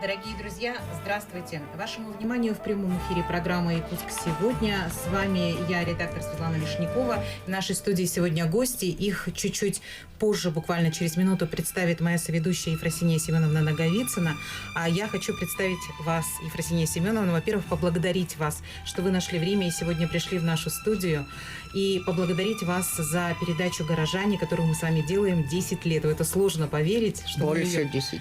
Дорогие друзья, здравствуйте! Вашему вниманию в прямом эфире программа «Якутск сегодня». С вами я, редактор Светлана Лешникова. В нашей студии сегодня гости. Их чуть-чуть позже, буквально через минуту, представит моя соведущая Ефросинья Семеновна Наговицына. А я хочу представить вас, Ефросинья Семеновна, во-первых, поблагодарить вас, что вы нашли время и сегодня пришли в нашу студию, и поблагодарить вас за передачу «Горожане», которую мы с вами делаем 10 лет. Это сложно поверить. Что больше 10.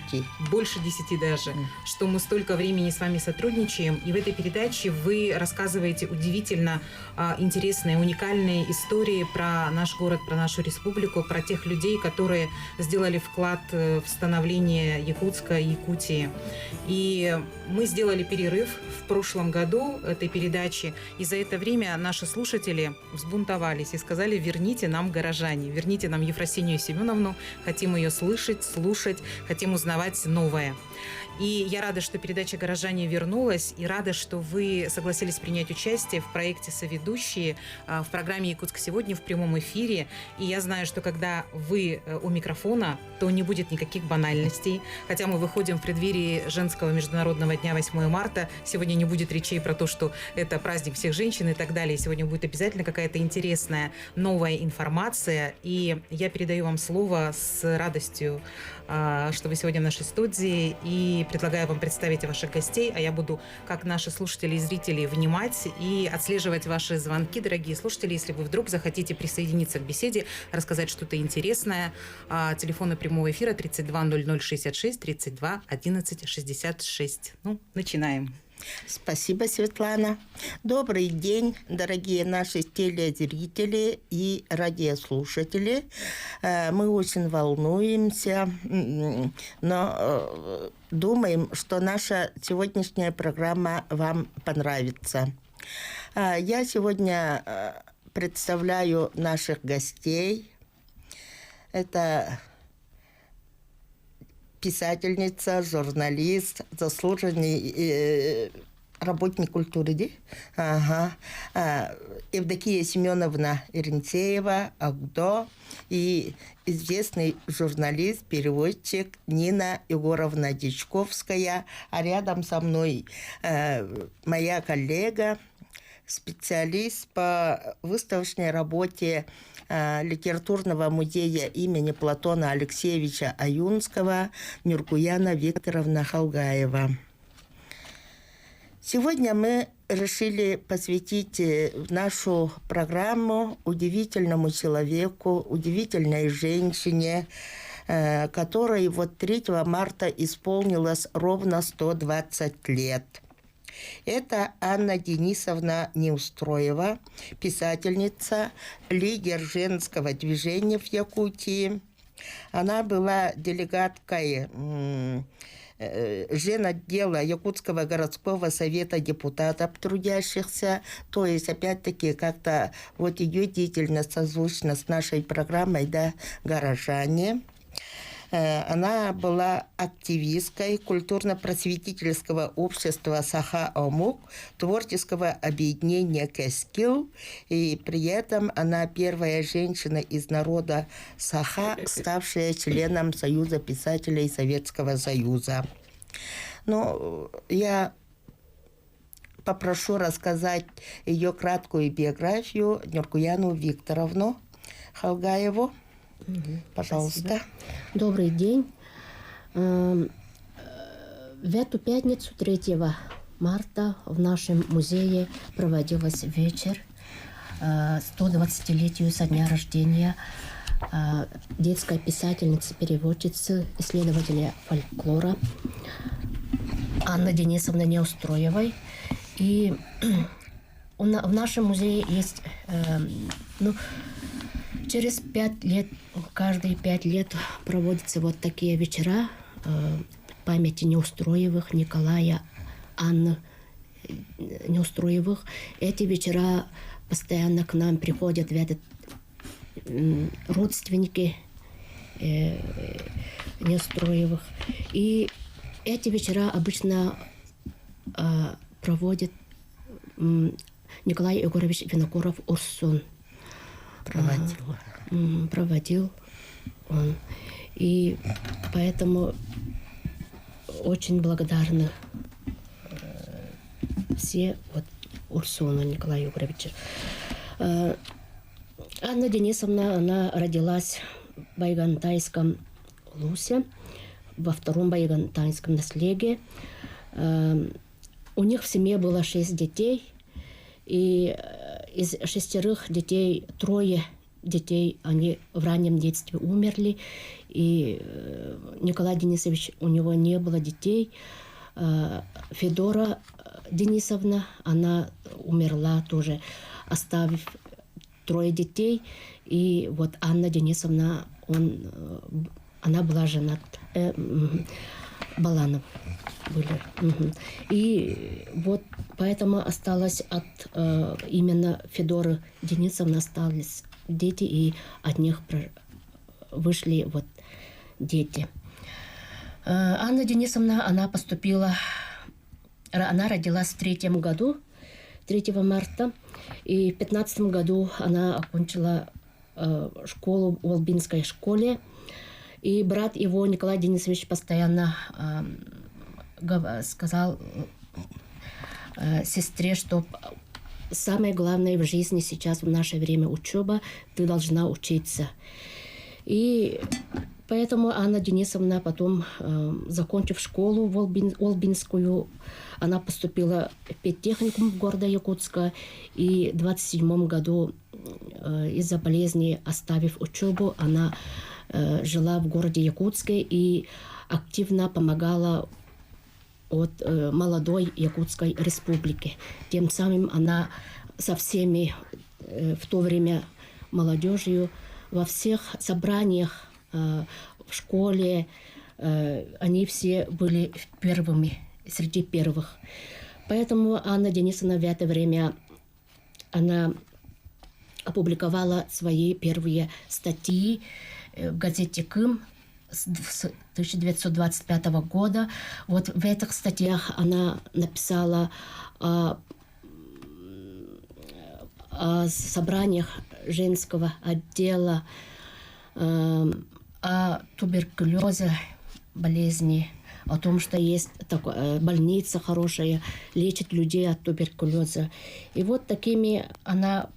Больше 10 даже. Что мы столько времени с вами сотрудничаем. И в этой передаче вы рассказываете удивительно интересные, уникальные истории про наш город, про нашу республику, про тех людей, которые сделали вклад в становление Якутска, Якутии. И мы сделали перерыв в прошлом году этой передачи, и за это время наши слушатели взбунтовались и сказали: верните нам «Горожане», верните нам Ефросинью Семеновну, хотим ее слышать, слушать, хотим узнавать новое. И я рада, что передача «Горожане» вернулась, и рада, что вы согласились принять участие в проекте «Соведущие» в программе «Якутск сегодня» в прямом эфире. И я знаю, что когда вы у микрофона, то не будет никаких банальностей. Хотя мы выходим в преддверии женского международного дня 8 марта. Сегодня не будет речей про то, что это праздник всех женщин и так далее. Сегодня будет обязательно какая-то интересная новая информация. И я передаю вам слово с радостью, что вы сегодня в нашей студии, и предлагаю вам представить ваших гостей, а я буду, как наши слушатели и зрители, внимать и отслеживать ваши звонки, дорогие слушатели. Если вы вдруг захотите присоединиться к беседе, рассказать что-то интересное, телефоны прямого эфира 32 00 66, 32 11 66. Ну, начинаем. Спасибо, Светлана. Добрый день, дорогие наши телезрители и радиослушатели. Мы очень волнуемся, но думаем, что наша сегодняшняя программа вам понравится. Я сегодня представляю наших гостей. Это писательница, журналист, заслуженный работник культуры, Евдокия Семеновна Иринцеева, Агдо, и известный журналист, переводчик Нина Егоровна Дичковская, а рядом со мной моя коллега, специалист по выставочной работе литературного музея имени Платона Алексеевича Аюнского Нюркуяна Викторовна Халгаева. Сегодня мы решили посвятить нашу программу удивительному человеку, удивительной женщине, которой 3 марта исполнилось ровно 120 лет. Это Анна Денисовна Неустроева, писательница, лидер женского движения в Якутии. Она была делегаткой женотдела Якутского городского совета депутатов трудящихся. То есть, опять-таки, как-то ее деятельность созвучна с нашей программой, «Горожане». Она была активисткой культурно-просветительского общества Саха-Омук, творческого объединения Кескил, и при этом она первая женщина из народа Саха, ставшая членом Союза писателей Советского Союза. Я попрошу рассказать ее краткую биографию Нюркуяну Викторовну Халгаеву. Пожалуйста. Спасибо. Добрый день. В эту пятницу, 3 марта, в нашем музее проводился вечер 120-летию со дня рождения детской писательницы, переводчицы, исследователя фольклора Анны Денисовны Неустроевой. И в нашем музее есть... Через 5 лет, каждые 5 лет проводятся такие вечера памяти Неустроевых, Николая, Анны Неустроевых. Эти вечера постоянно к нам приходят родственники Неустроевых. И эти вечера обычно проводит Николай Егорович Винокуров-Урсун. Проводил он. И поэтому очень благодарны все вот Урсуну Николаю Егоровичу. Анна Денисовна, она родилась в Байгантайском Лусе, во втором Байгантайском наследии. У них в семье было 6 детей, и из 6 детей 3 детей, они в раннем детстве умерли, и Николай Денисович, у него не было детей. Федора Денисовна, она умерла тоже, оставив 3 детей. И вот Анна Денисовна, она была женат Баланов были. И вот поэтому осталось от именно Федоры Денисовны остались дети, и от них вышли вот дети. Анна Денисовна, она поступила, она родилась в 3 году, 3 марта, и в 15 году она окончила школу в Волбинской школе. И брат его, Николай Денисович, постоянно сказал сестре, что самое главное в жизни сейчас, в наше время, учеба, ты должна учиться. И поэтому Анна Денисовна потом, закончив школу Волбинскую, она поступила в педтехникум в города Якутска, и в 27 году из-за болезни, оставив учебу, она жила в городе Якутске и активно помогала от молодой Якутской республики. Тем самым она со всеми в то время молодежью во всех собраниях в школе, они все были первыми, среди первых. Поэтому Анна Денисовна в это время она опубликовала свои первые статьи в газете «Кым» с 1925 года. Вот в этих статьях она написала о собраниях женского отдела, о туберкулезе, болезни, о том, что есть больница хорошая, лечит людей от туберкулеза. И вот такими она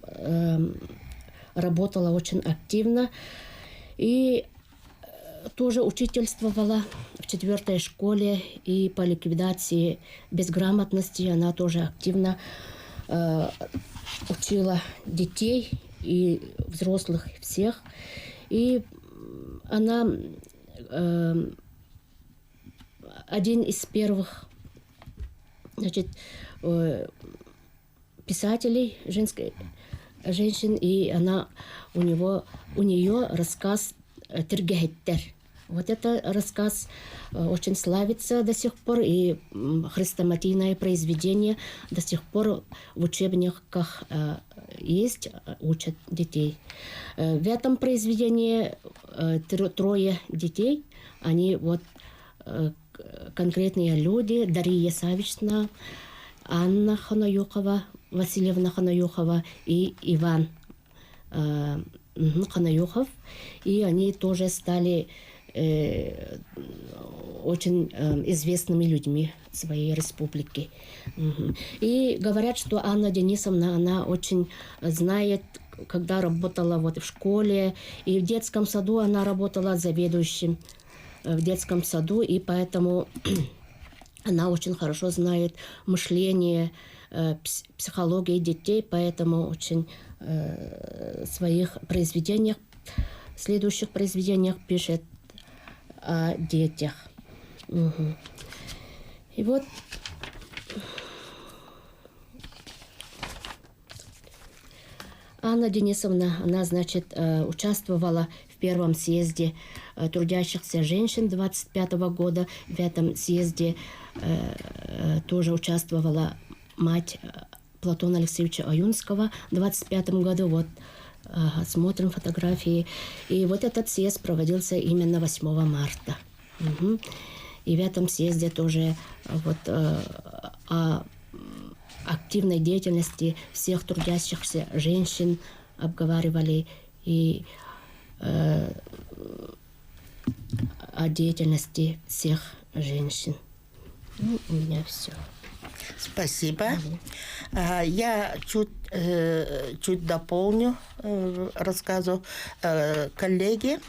работала очень активно. И тоже учительствовала в 4 школе, и по ликвидации безграмотности она тоже активно учила детей и взрослых всех. И она один из первых, значит, писателей женщин, и она у нее рассказ «Тиргехеттер». Вот это рассказ очень славится до сих пор, и хрестоматийное произведение до сих пор в учебниках есть, учат детей. В этом произведении 3 детей, они вот конкретные люди: Дарья Савична, Анна Ханаюхова, Васильевна Ханаюхова и Иван Ханаюхов. И они тоже стали очень известными людьми своей республики. И говорят, что Анна Денисовна, она очень знает, когда работала вот в школе, и в детском саду она работала заведующим в детском саду, и поэтому она очень хорошо знает мышление, психологию детей, поэтому очень в своих произведениях, следующих произведениях пишет о детях. И вот Анна Денисовна, она, значит, участвовала в первом съезде трудящихся женщин 25 года. В этом съезде тоже участвовала мать Платона Алексеевича Аюнского в 25 году. Вот смотрим фотографии. И вот этот съезд проводился именно 8 марта. И в этом съезде тоже вот о активной деятельности всех трудящихся женщин обговаривали, и о деятельности всех женщин. Ну, у меня все. Спасибо. Я чуть дополню рассказу коллеги.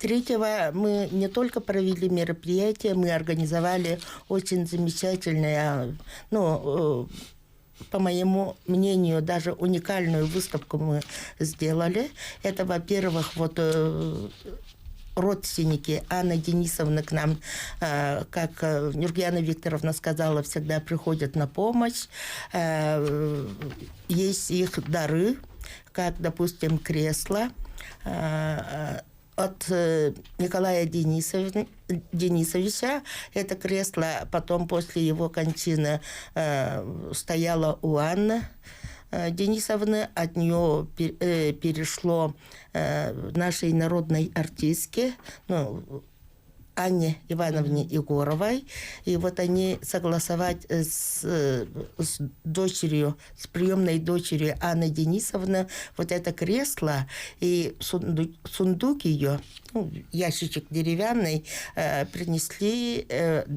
3-го мы не только провели мероприятие, мы организовали очень замечательное, по моему мнению, даже уникальную выставку мы сделали. Это, во-первых, родственники Анны Денисовны к нам, как Нургияна Викторовна сказала, всегда приходят на помощь. Есть их дары, как, допустим, кресло от Николая Денисовича. Это кресло потом после его кончины стояло у Анны Денисовны. От нее перешло нашей народной артистке, Анне Ивановне Егоровой. И вот они согласовать с дочерью, с приемной дочерью Анны Денисовны, вот это кресло и сундук ее, ящичек деревянный, принесли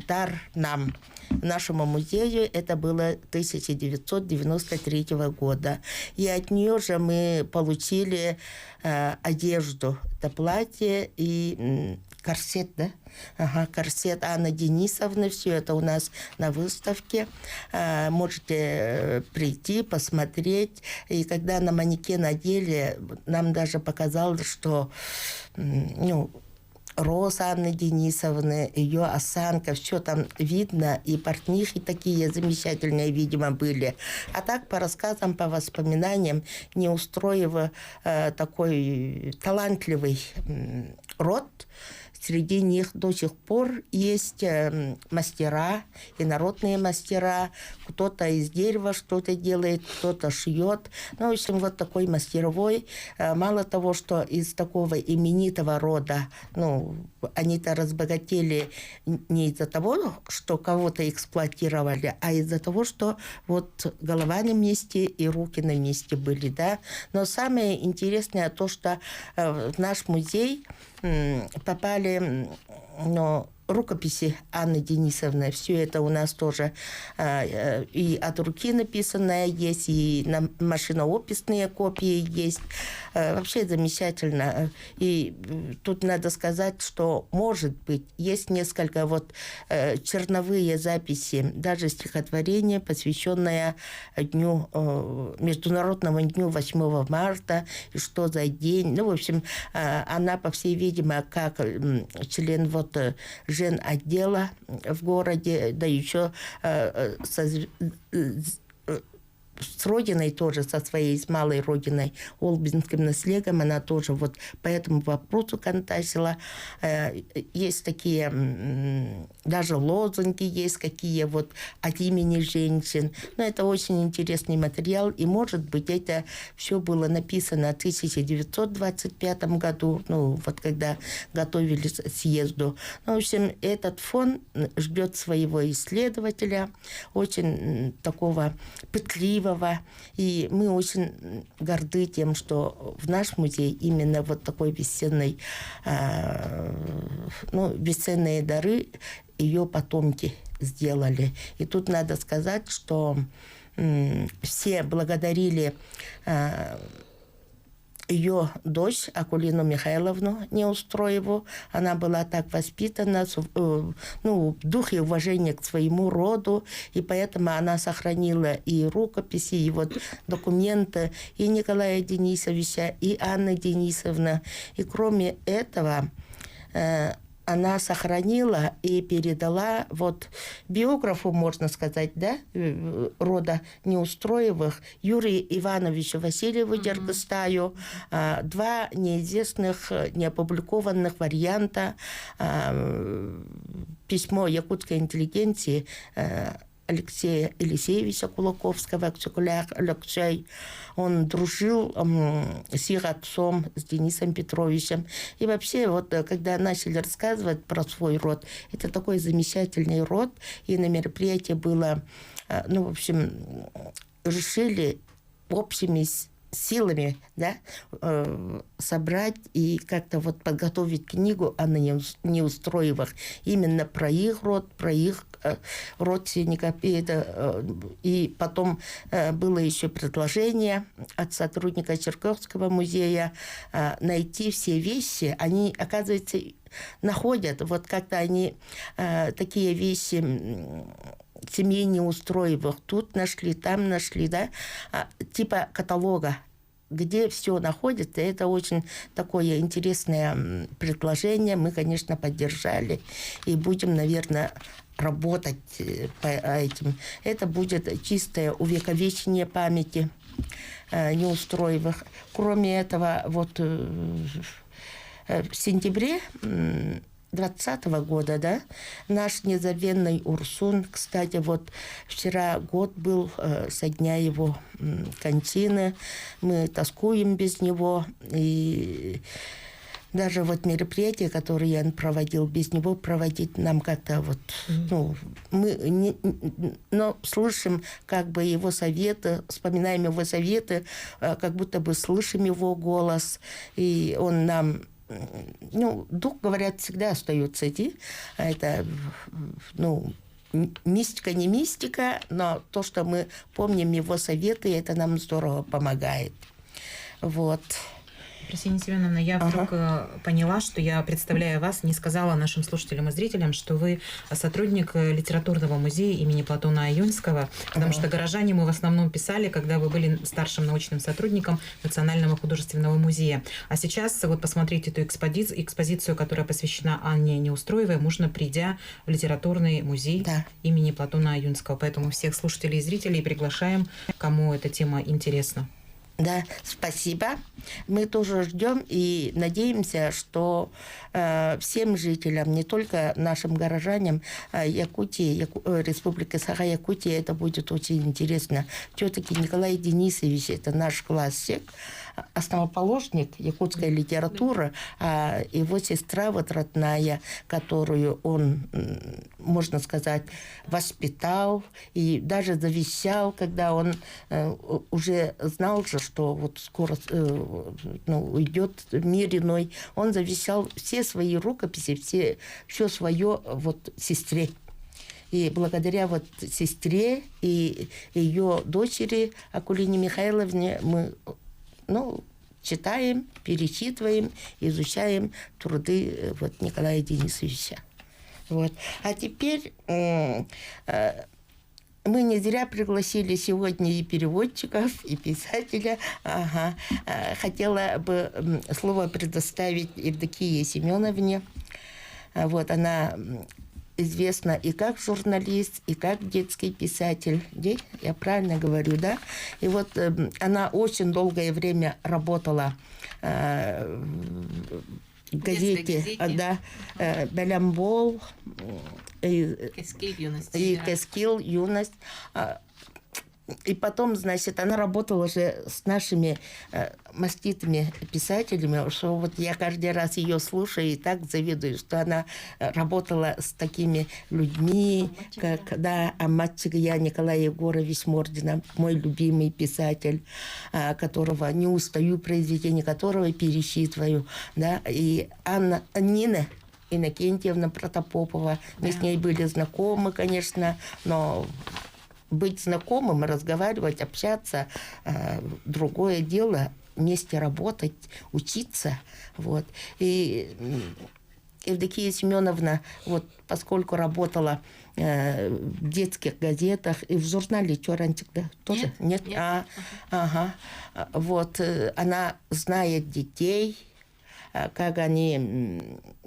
дар нам, нашему музею. Это было 1993 года. И от нее же мы получили одежду. Это платье и корсет, да? Ага, корсет Анны Денисовны. Все это у нас на выставке. Можете прийти, посмотреть. И когда на манекен надели, нам даже показалось, что рост Анны Денисовны, ее осанка, все там видно, и портнихи такие замечательные, видимо, были. А так, по рассказам, по воспоминаниям, Неустроева такой талантливый род. Среди них до сих пор есть мастера, и народные мастера. Кто-то из дерева что-то делает, кто-то шьет. В общем, вот такой мастеровой. Мало того, что из такого именитого рода, они-то разбогатели не из-за того, что кого-то эксплуатировали, а из-за того, что вот голова на месте и руки на месте были, да. Но самое интересное то, что в наш музей попали рукописи Анны Денисовны. Все это у нас тоже и от руки написанное есть, и машиноописные копии есть. Вообще замечательно. И тут надо сказать, что, может быть, есть несколько черновые записи, даже стихотворение, посвященное Международному дню 8 марта, и что за день. В общем, она, по всей видимости, как член женотдела в городе, да еще с родиной тоже, со своей, с малой родиной, олбинским наследием, она тоже по этому вопросу контачила. Есть такие, даже лозунги есть, какие от имени женщин. Но это очень интересный материал, и, может быть, это все было написано в 1925 году, когда готовились к съезду. В общем, этот фонд ждет своего исследователя, очень такого пытливого. И мы очень горды тем, что в наш музей именно такой бесценные дары ее потомки сделали. И тут надо сказать, что все благодарили ее дочь Акулину Михайловну Неустроеву. Она была так воспитана, в духе уважения к своему роду, и поэтому она сохранила и рукописи, и документы и Николая Денисовича, и Анны Денисовны. И кроме этого, она сохранила и передала биографу, можно сказать, да, рода Неустроевых, Юрию Ивановичу Васильеву Дергостаю, 2 неизвестных, неопубликованных варианта письмо якутской интеллигенции Алексея Елисеевича Кулаковского, Алексей. Он дружил с их отцом, с Денисом Петровичем. И вообще, когда начали рассказывать про свой род, это такой замечательный род. И на мероприятии было, решили общими силами, да, собрать и как-то вот подготовить книгу о Неустроевых именно про их род, про их родственников. И потом было еще предложение от сотрудника Черковского музея найти все вещи. Они, оказывается, находят. Вот как-то они такие вещи семьи Неустроевых тут нашли, там нашли, да, типа каталога, где все находится. Это очень такое интересное предложение. Мы, конечно, поддержали и будем, наверное, работать по этим. Это будет чистое увековечение памяти Неустроевых. Кроме этого, вот в сентябре 2020 года, да, наш незабвенный Урсун, кстати, вот вчера год был со дня его кончины, мы тоскуем без него, и даже вот мероприятия, которые он проводил, без него проводить нам как-то вот, ну, мы но слышим как бы его советы, вспоминаем его советы, как будто бы слышим его голос, и он нам, ну, дух, говорят, всегда остается идти. Это, ну, мистика не мистика, но то, что мы помним его советы, это нам здорово помогает. Вот. Ксения Семеновна, я вдруг поняла, что я, представляя вас, не сказала нашим слушателям и зрителям, что вы сотрудник литературного музея имени Платона Аюнского, потому что горожане мы в основном писали, когда вы были старшим научным сотрудником Национального художественного музея. А сейчас вот посмотреть эту экспозицию, которая посвящена Анне Неустроевой, можно, придя в литературный музей имени Платона Аюнского. Поэтому всех слушателей и зрителей приглашаем, кому эта тема интересна. Да, спасибо. Мы тоже ждем и надеемся, что всем жителям, не только нашим горожанам Якутии, Республики Саха-Якутия, это будет очень интересно. Все-таки Николай Денисович – это наш классик, основоположник якутской литературы, а его сестра вот родная, которую он, можно сказать, воспитал и даже завещал, когда он уже знал же, что вот скоро уйдет в мир иной, он завещал все свои рукописи, все свое вот сестре. И благодаря вот сестре и ее дочери Акулине Михайловне мы читаем, изучаем труды вот Николая Денисовича. Вот. А теперь мы не зря пригласили сегодня и переводчиков, и писателя. Хотела бы слово предоставить Евдокии Семеновне. Вот, она известна и как журналист, и как детский писатель. Я правильно говорю, да? И вот она очень долгое время работала в газете, «Белямбол», «Кескил юность». И потом, значит, она работала уже с нашими маститыми писателями, что вот я каждый раз ее слушаю и так завидую, что она работала с такими людьми, как Аматчигия Николай Егорович Мордина, мой любимый писатель, которого не устаю, произведения которого пересчитываю, да, и Нина Иннокентьевна Протопопова. Мы с ней были знакомы, конечно, но быть знакомым, разговаривать, общаться – другое дело, вместе работать, учиться. Вот. И Евдокия Семеновна, вот, поскольку работала в детских газетах и в журнале «Чорантик», да, тоже? Нет? Вот, она знает детей, как они,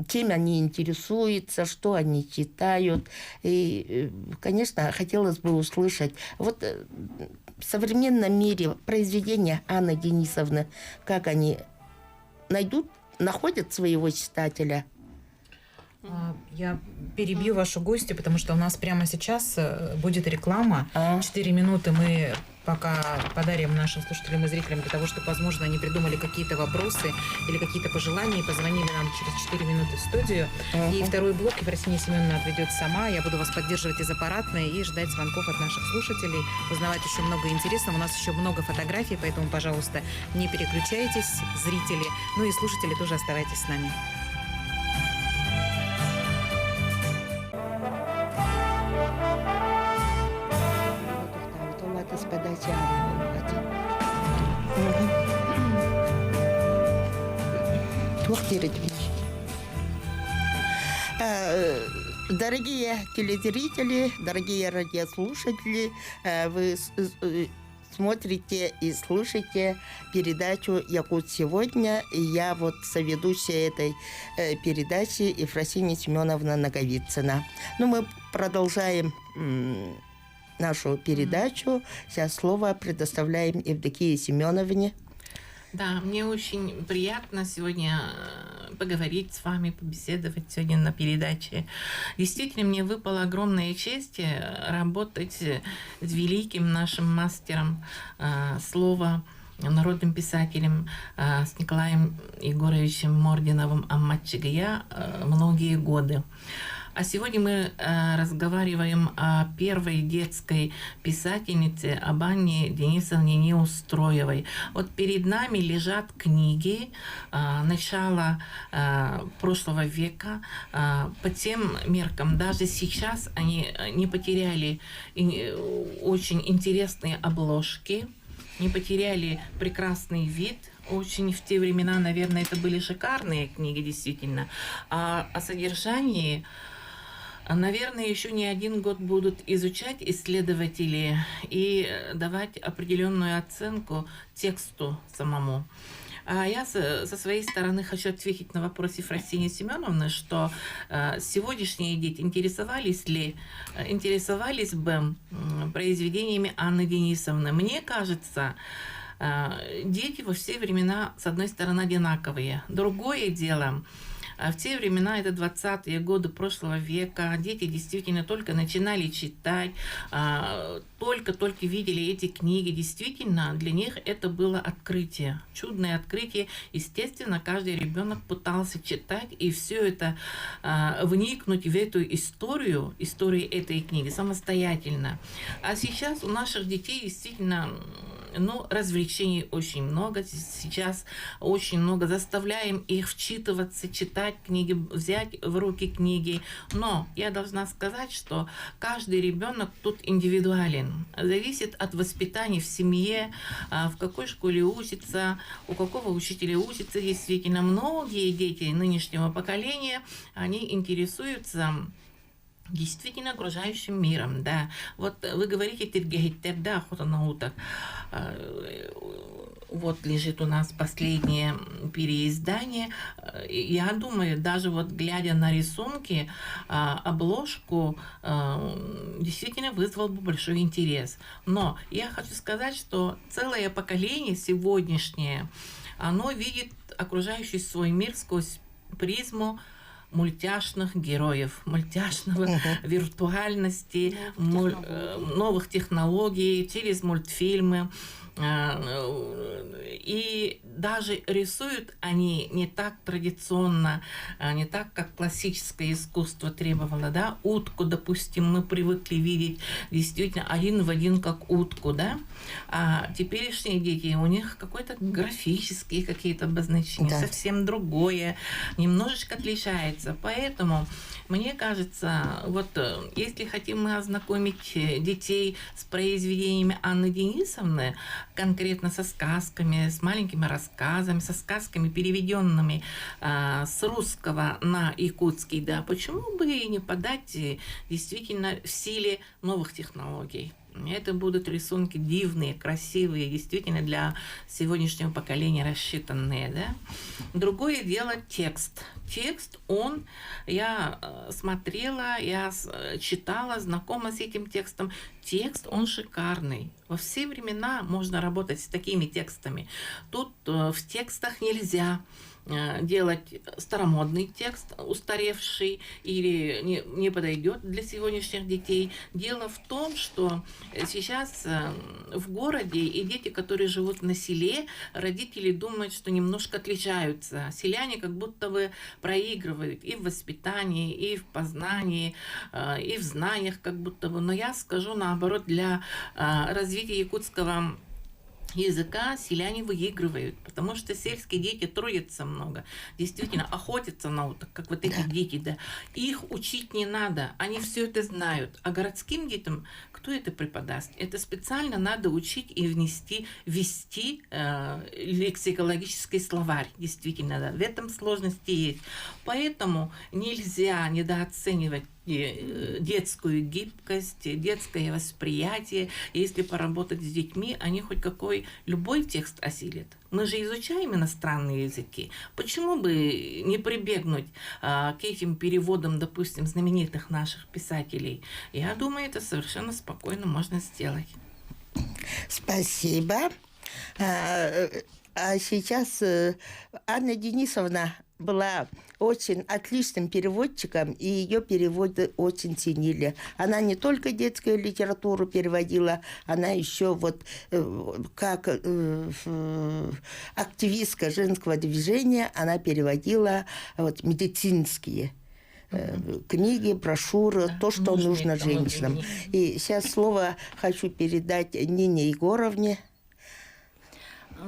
чем они интересуются, что они читают. И, конечно, хотелось бы услышать. Вот в современном мире произведения Анны Денисовны, как они находят своего читателя? Я перебью вашу гостью, потому что у нас прямо сейчас будет реклама. 4 минуты мы пока подарим нашим слушателям и зрителям для того, чтобы, возможно, они придумали какие-то вопросы или какие-то пожелания и позвонили нам через 4 минуты в студию. И второй блок Ефросинья Семеновна отведет сама. Я буду вас поддерживать из аппаратной и ждать звонков от наших слушателей, узнавать еще много интересного. У нас еще много фотографий, поэтому, пожалуйста, не переключайтесь, зрители. Ну и слушатели тоже оставайтесь с нами. С подачи Анны. Дорогие телезрители, дорогие радиослушатели, вы смотрите и слушаете передачу «Якут сегодня». И я вот соведущая этой передачи Ефросинья Семеновна Наговицына. Ну, мы продолжаем нашу передачу. Сейчас слово предоставляем Евдокии Семеновне. Да, мне очень приятно сегодня поговорить с вами, побеседовать сегодня на передаче. Действительно, мне выпала огромная честь работать с великим нашим мастером слова, народным писателем, с Николаем Егоровичем Мординовым Амматчигая многие годы. А сегодня мы разговариваем о первой детской писательнице, об Анне Денисовне Неустроевой. Вот перед нами лежат книги начала прошлого века. По тем меркам, даже сейчас они не потеряли очень интересные обложки, не потеряли прекрасный вид. Очень в те времена, наверное, это были шикарные книги, действительно. А о содержании, наверное, еще не один год будут изучать исследователи и давать определенную оценку тексту самому. А я со своей стороны хочу ответить на вопрос Ефросиньи Семеновны, что сегодняшние дети интересовались бы произведениями Анны Денисовны. Мне кажется, дети во все времена, с одной стороны, одинаковые. Другое дело, в те времена, это 20-е годы прошлого века, дети действительно только начинали читать, только-только видели эти книги. Действительно, для них это было открытие, чудное открытие. Естественно, каждый ребенок пытался читать и все это вникнуть в эту историю этой книги самостоятельно. А сейчас у наших детей действительно развлечений очень много. Сейчас очень много заставляем их вчитываться, читать книги, взять в руки книги. Но я должна сказать, что каждый ребенок тут индивидуален. Зависит от воспитания в семье, в какой школе учится, у какого учителя учится. Действительно, многие дети нынешнего поколения, они интересуются действительно окружающим миром, да. Вот вы говорите «Тиргехиттер», да, охота на уток. Вот лежит у нас последнее переиздание. Я думаю, даже вот глядя на рисунки, обложку действительно вызвал бы большой интерес. Но я хочу сказать, что целое поколение сегодняшнее, оно видит окружающий свой мир сквозь призму мультяшных героев, виртуальности, новых технологий, через мультфильмы. И даже рисуют они не так традиционно, не так, как классическое искусство требовало, да, утку, допустим, мы привыкли видеть действительно один в один, как утку, да, а теперешние дети, у них какой-то графические какие-то обозначения, да, совсем другое, немножечко отличается, поэтому мне кажется, вот если хотим мы ознакомить детей с произведениями Анны Денисовны, конкретно со сказками, с маленькими рассказами, со сказками, переведенными с русского на якутский, да, почему бы и не подать действительно в силе новых технологий? Это будут рисунки дивные, красивые, действительно для сегодняшнего поколения рассчитанные, да. Другое дело текст. Текст, я смотрела, я читала, знакома с этим текстом. Текст, он шикарный. Во все времена можно работать с такими текстами. Тут в текстах нельзя делать старомодный текст, устаревший или не подойдет для сегодняшних детей. Дело в том, что сейчас в городе и дети, которые живут на селе, родители думают, что немножко отличаются. Селяне как будто бы проигрывают и в воспитании, и в познании, и в знаниях как будто бы. Но я скажу наоборот, для развития якутского языка селяне выигрывают, потому что сельские дети трудятся много, действительно охотятся на уток, как вот эти дети, да. Их учить не надо, они все это знают. А городским детям кто это преподаст? Это специально надо учить и ввести лексикологический словарь, действительно, да. В этом сложности есть. Поэтому нельзя недооценивать детскую гибкость, детское восприятие. Если поработать с детьми, они хоть любой текст осилят. Мы же изучаем иностранные языки. Почему бы не прибегнуть к этим переводам, допустим, знаменитых наших писателей? Я думаю, это совершенно спокойно можно сделать. Спасибо. А сейчас Анна Денисовна была очень отличным переводчиком, и ее переводы очень ценили. Она не только детскую литературу переводила, она еще вот как активистка женского движения, она переводила вот медицинские книги, брошюры, то, что нужно женщинам. И сейчас слово хочу передать Нине Егоровне.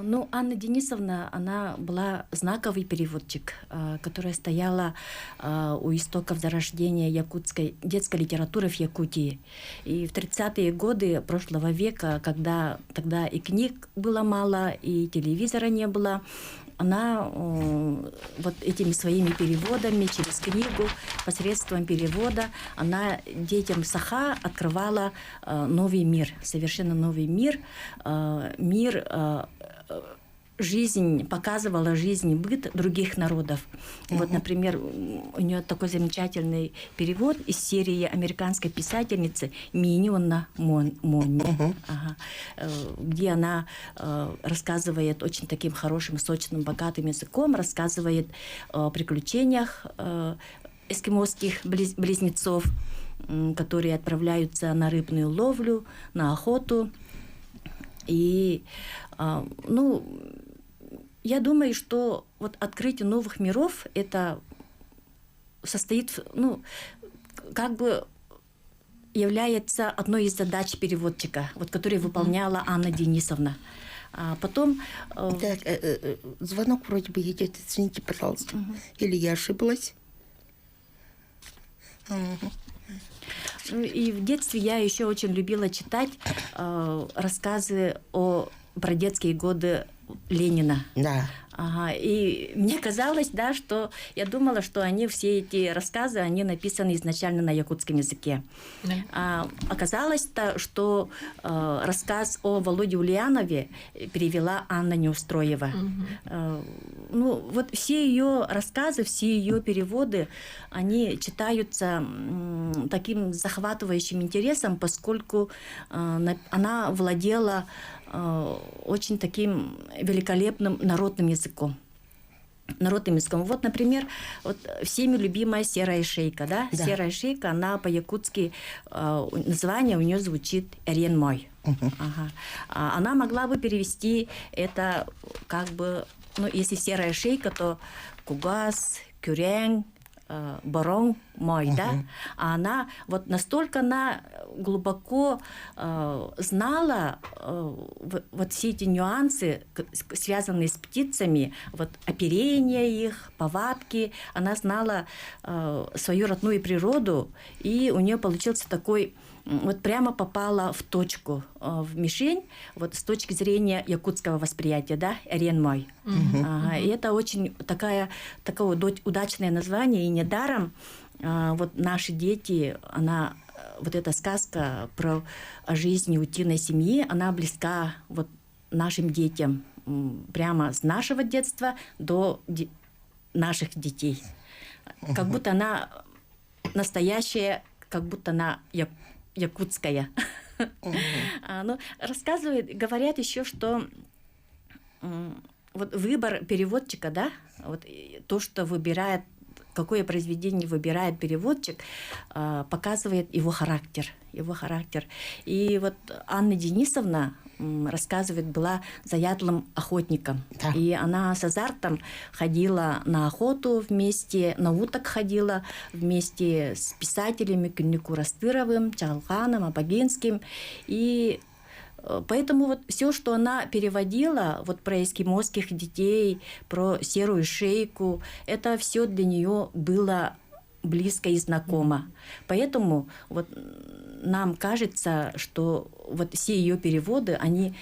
Ну, Анна Денисовна, она была знаковый переводчик, которая стояла у истоков зарождения якутской детской литературы в Якутии. И в 30-е годы прошлого века, когда тогда и книг было мало, и телевизора не было, она вот этими своими переводами через книгу, посредством перевода, она детям Саха открывала новый мир, совершенно новый мир, жизнь, показывала жизнь и быт других народов. Вот, например, у нее такой замечательный перевод из серии американской писательницы Миньонна Монни, где она рассказывает очень таким хорошим, сочным, богатым языком, рассказывает о приключениях эскимосских близнецов, которые отправляются на рыбную ловлю, на охоту. И, я думаю, что вот открытие новых миров это состоит, как бы является одной из задач переводчика, вот, которую выполняла Анна Денисовна. А потом... Так, звонок вроде бы идет, извините, пожалуйста. Или я ошиблась? И в детстве я еще очень любила читать рассказы про детские годы Ленина. Да. И мне казалось, да, что я думала, что все эти рассказы, они написаны изначально на якутском языке. Да. Оказалось, что рассказ о Володе Ульянове перевела Анна Неустроева. Вот все ее рассказы, все ее переводы, они читаются таким захватывающим интересом, поскольку она владела очень таким великолепным народным языком. Вот, например, всеми любимая серая шейка, да? Да. Серая шейка, она по-якутски, название у нее звучит «Рен мой». Она могла бы перевести это как бы, если серая шейка, то «Кугас», «Кюрень», «Борон мой», да? А она настолько глубоко знала вот все эти нюансы, связанные с птицами, оперение их, повадки. Она знала свою родную природу, и у нее получился такой... прямо попала в точку, в мишень, с точки зрения якутского восприятия, да, «Рен мой». И это очень такое удачное название, и недаром наши дети, эта сказка про жизнь утиной семьи, она близка нашим детям, прямо с нашего детства до наших детей. Как будто она настоящая, как будто она якутская. Говорят еще, что вот выбор переводчика, да, вот то, что выбирает, какое произведение выбирает переводчик, показывает его характер. И вот Анна Денисовна рассказывает, была заядлым охотником. Да. И она с азартом ходила на охоту вместе, на уток ходила вместе с писателями Кюннику Растыровым, Чагалханом, Абагинским. И поэтому вот все, что она переводила вот про эскимосских детей, про серую шейку, это все для нее было близко и знакомо. Поэтому вот нам кажется, что вот все ее переводы, они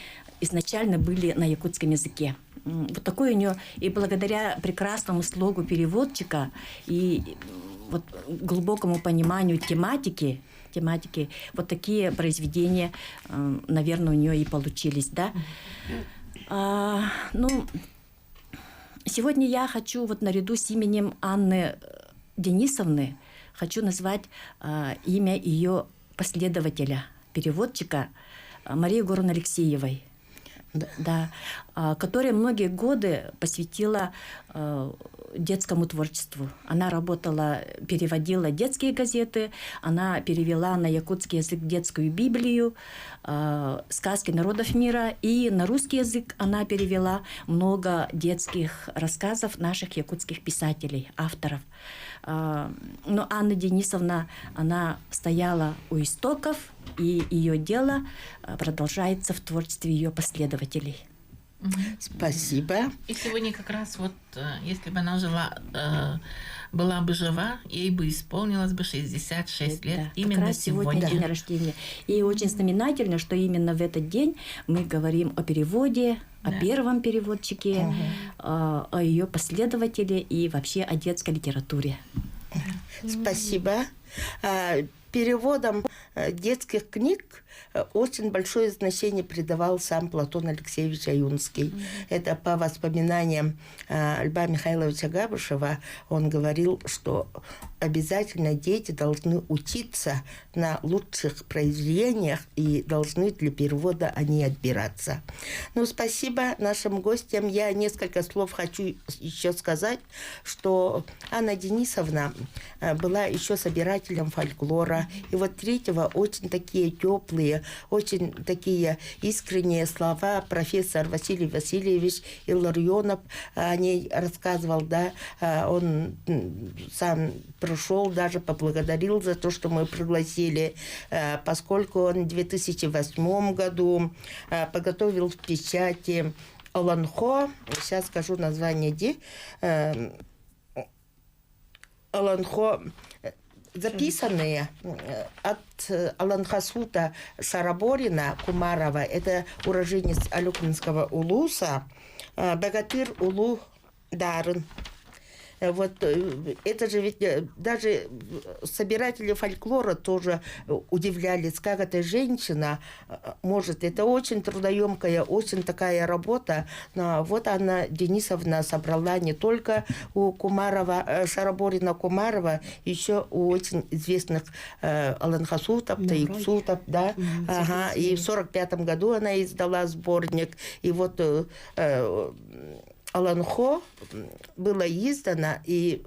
изначально были на якутском языке. Вот такой у нее, и благодаря прекрасному слогу переводчика и вот глубокому пониманию тематики, вот такие произведения, наверное, у нее и получились, да. Сегодня я хочу вот наряду с именем Анны Денисовны хочу назвать имя ее последователя, переводчика Марии Егоровны Алексеевой, да, которая многие годы посвятила детскому творчеству. Она работала, переводила детские газеты, она перевела на якутский язык детскую Библию, сказки народов мира, и на русский язык она перевела много детских рассказов наших якутских писателей, авторов. Но Анна Денисовна, она стояла у истоков, и ее дело продолжается в творчестве ее последователей. Спасибо. И сегодня как раз вот, если бы она была бы жива, ей бы исполнилось бы 66 лет. Да, именно как раз сегодня день рождения. И очень знаменательно, что именно в этот день мы говорим о переводе, о первом переводчике, о ее последователе и вообще о детской литературе. Спасибо. Переводом детских книг очень большое значение придавал сам Платон Алексеевич Аюнский. Это по воспоминаниям Льва Михайловича Габышева. Он говорил, что обязательно дети должны учиться на лучших произведениях и должны для перевода они отбираться. Ну, спасибо нашим гостям. Я несколько слов хочу еще сказать, что Анна Денисовна была еще собирателем фольклора. И вот третьего очень такие теплые, очень такие искренние слова профессор Василий Васильевич Илларионов о ней рассказывал, да, он сам пришел, даже поблагодарил за то, что мы пригласили, поскольку он в 2008 году подготовил в печати Аланхо, сейчас скажу название, Аланхо, записанные от Аланхасута Шараборина Кумарова, это уроженец Алюкминского улуса, богатырь Улу Дарын. Вот это же ведь даже собиратели фольклора тоже удивлялись, как эта женщина может. Это очень трудоемкая, очень такая работа. Но вот Анна Денисовна собрала не только у Кумарова, Шараборина Кумарова, еще у очень известных Аланхасутов, Таиксутов, да. Ага. И в 1945 году она издала сборник. И вот Аланхо было издано, и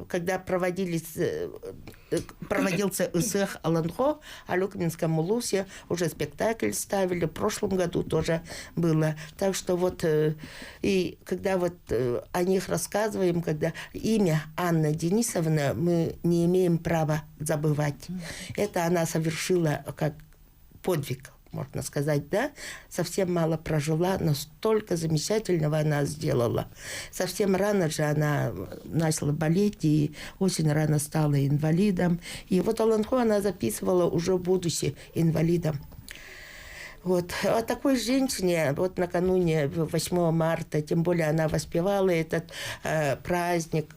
когда проводился ИСЭХ Аланхо о Люкминском улусе, уже спектакль ставили, в прошлом году тоже было. Так что вот, и когда вот о них рассказываем, когда имя Анна Денисовна мы не имеем права забывать. Это она совершила как подвиг, можно сказать, да, совсем мало прожила, но столько замечательного она сделала. Совсем рано же она начала болеть и очень рано стала инвалидом. И вот Аланхо она записывала уже будучи инвалидом. Вот. О такой женщине вот накануне 8 марта, тем более она воспевала этот праздник,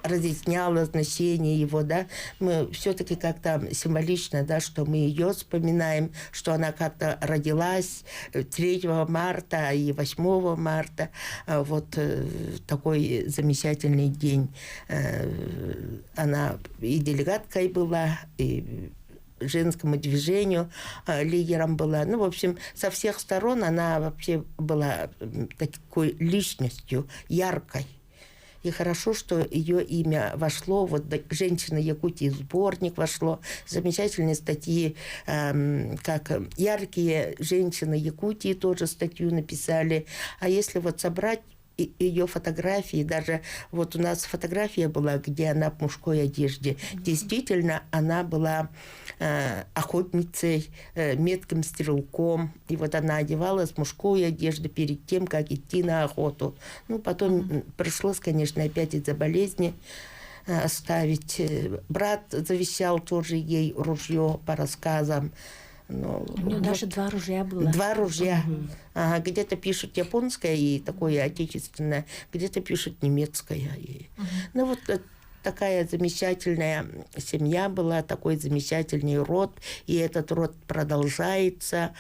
разъясняла значение его, да, мы все-таки как-то символично, да, что мы ее вспоминаем, что она как-то родилась 3 марта и 8 марта, вот такой замечательный день. Она и делегаткой была, и женскому движению лидером была. Ну, в общем, со всех сторон она вообще была такой личностью, яркой. И хорошо, что ее имя вошло, вот «Женщина Якутии» сборник вошло, замечательные статьи, как «Яркие женщины Якутии» тоже статью написали. А если вот собрать ее фотографии, даже вот у нас фотография была, где она в мужской одежде. Действительно, она была охотницей, метким стрелком. И вот она одевалась в мужскую одежду перед тем, как идти на охоту. Ну, потом пришлось, конечно, опять из-за болезни оставить. Брат завещал тоже ей ружье по рассказам. Ну, У нее даже 2 ружья было. 2 ружья. Ага, где-то пишут японское и такое отечественное, где-то пишут немецкое. Ну вот такая замечательная семья была, такой замечательный род, и этот род продолжается.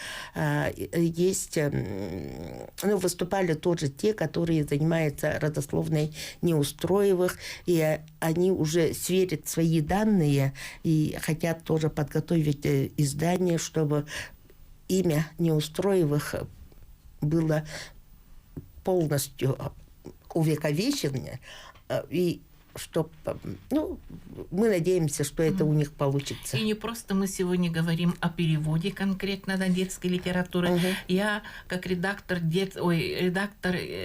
Есть, ну, выступали тоже те, которые занимаются родословной Неустроевых, и они уже сверят свои данные и хотят тоже подготовить издание, чтобы имя Неустроевых было полностью увековечено, и что, ну, мы надеемся, что это у них получится. И не просто мы сегодня говорим о переводе конкретно на детской литературы. Я, как редактор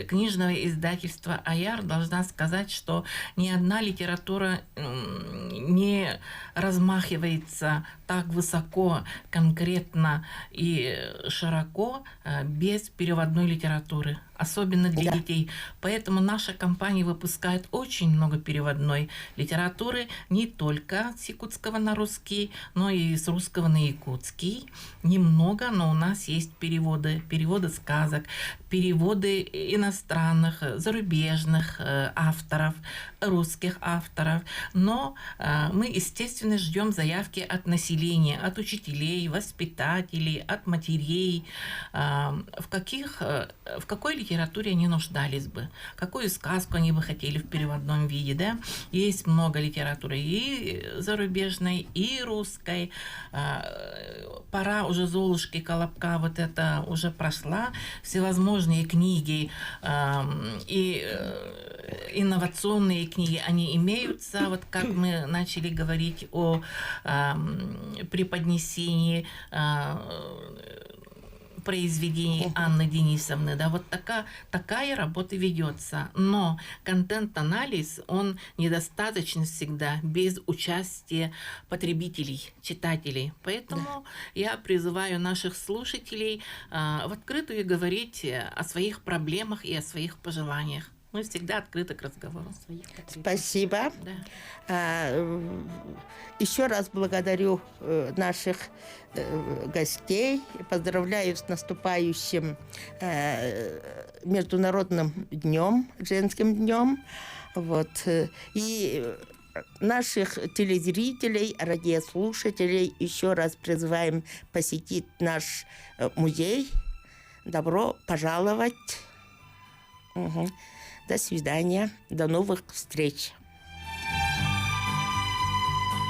книжного издательства «Аяр», должна сказать, что ни одна литература не размахивается так высоко, конкретно и широко без переводной литературы, особенно для детей. Поэтому наша компания выпускает очень много переводной литературы, не только с якутского на русский, но и с русского на якутский. Немного, но у нас есть переводы сказок, переводы иностранных, зарубежных авторов, русских авторов. Но мы, естественно, ждем заявки от населения, от учителей, воспитателей, от матерей, в какой литературе они нуждались бы, какую сказку они бы хотели в переводном виде. Да? Есть много литературы и зарубежной, и русской. Пора уже Золушки, Колобка, вот это уже прошла. Всевозможные книги и инновационные книги, они имеются. Вот как мы начали говорить о преподнесении произведений Анны Денисовны, да, вот такая работа ведется, но контент-анализ, он недостаточен всегда без участия потребителей, читателей, поэтому я призываю наших слушателей в открытую говорить о своих проблемах и о своих пожеланиях. Мы всегда открыты к разговору. Спасибо. Да. Еще раз благодарю наших гостей. Поздравляю с наступающим Международным днем, женским днем. Вот. И наших телезрителей, радиослушателей еще раз призываем посетить наш музей. Добро пожаловать. До свидания. До новых встреч.